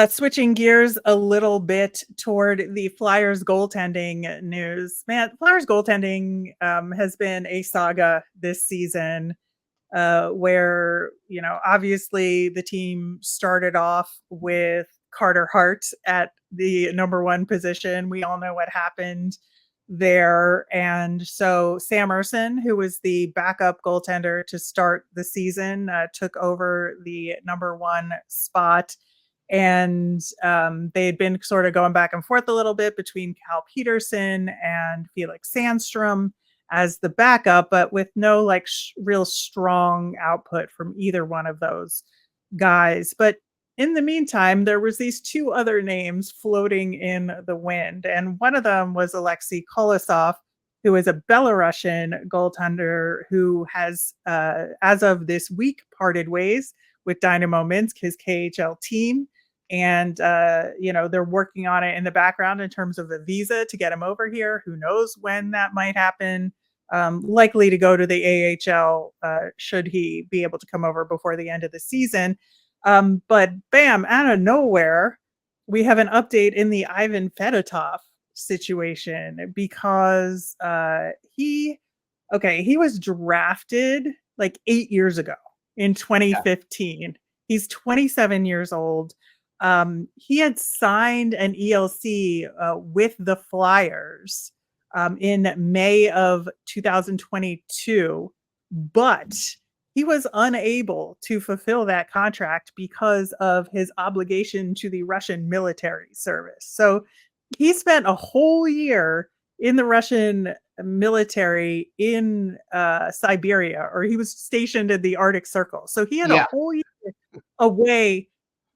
Switching gears a little bit toward the Flyers goaltending news. Man, Flyers goaltending has been a saga this season, where, obviously the team started off with Carter Hart at the number one position. We all know what happened there. And so Sam Ersson, who was the backup goaltender to start the season, took over the number one spot. And they had been sort of going back and forth a little bit between Cal Peterson and Felix Sandstrom as the backup, but with no real strong output from either one of those guys. But in the meantime, there was these two other names floating in the wind, and one of them was Alexei Kolosov, who is a Belarusian goaltender who has, as of this week, parted ways with Dynamo Minsk, his KHL team. And, they're working on it in the background in terms of a visa to get him over here. Who knows when that might happen? Likely to go to the AHL, should he be able to come over before the end of the season. But bam, out of nowhere, we have an update in the Ivan Fedotov situation because he was drafted 8 years ago in 2015. Yeah. He's 27 years old. He had signed an ELC with the Flyers in May of 2022, but he was unable to fulfill that contract because of his obligation to the Russian military service. So he spent a whole year in the Russian military in Siberia, or he was stationed in the Arctic Circle. So he had a whole year away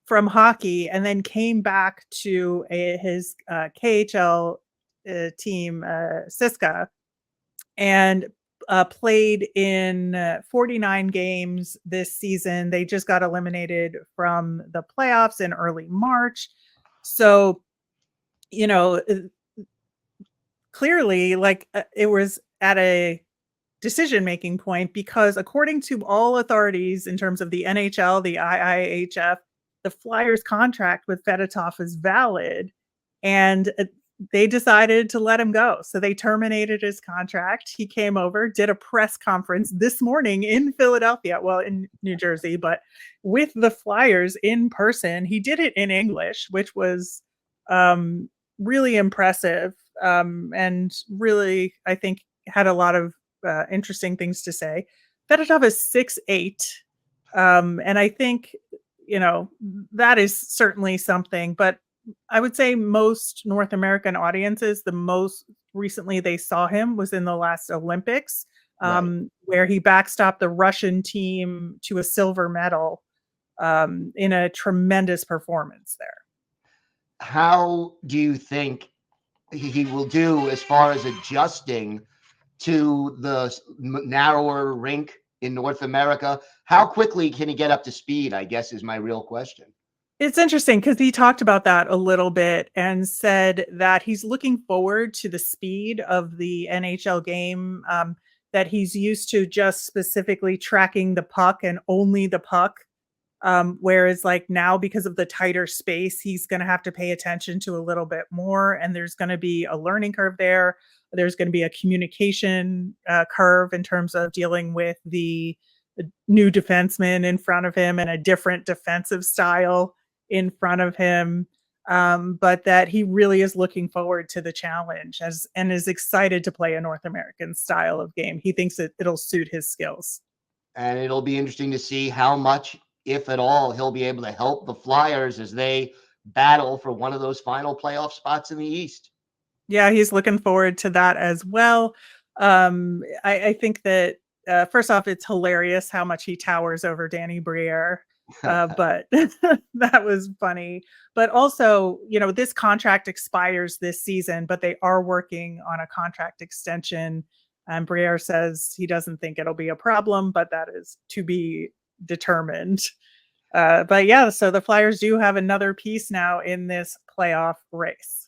from hockey, and then came back to his KHL team, Siska, and played in 49 games this season. They just got eliminated from the playoffs in early March. So, clearly, it was at a decision-making point, because according to all authorities in terms of the NHL, the IIHF, the Flyers contract with Fedotov is valid, and they decided to let him go. So they terminated his contract. He came over, did a press conference this morning in Philadelphia, well, in New Jersey, but with the Flyers in person. He did it in English, which was really impressive, and really, I think, had a lot of interesting things to say. Fedotov is 6'8", and I think, that is certainly something. But I would say most North American audiences, the most recently they saw him was in the last Olympics, where he backstopped the Russian team to a silver medal, in a tremendous performance there. How do you think he will do as far as adjusting to the narrower rink in North America? How quickly can he get up to speed, I guess, is my real question. It's interesting because he talked about that a little bit and said that he's looking forward to the speed of the NHL game, that he's used to just specifically tracking the puck and only the puck. Whereas now, because of the tighter space, he's going to have to pay attention to a little bit more, and there's going to be a learning curve there. There's going to be a communication curve in terms of dealing with the new defenseman in front of him and a different defensive style in front of him. But that he really is looking forward to the challenge and is excited to play a North American style of game. He thinks it'll suit his skills. And it'll be interesting to see how much, if at all, he'll be able to help the Flyers as they battle for one of those final playoff spots in the East. Yeah, he's looking forward to that as well. I think that, first off, it's hilarious how much he towers over Danny Briere, but that was funny. But also, this contract expires this season, but they are working on a contract extension. And Briere says he doesn't think it'll be a problem, but that is to be determined. But yeah, so the Flyers do have another piece now in this playoff race.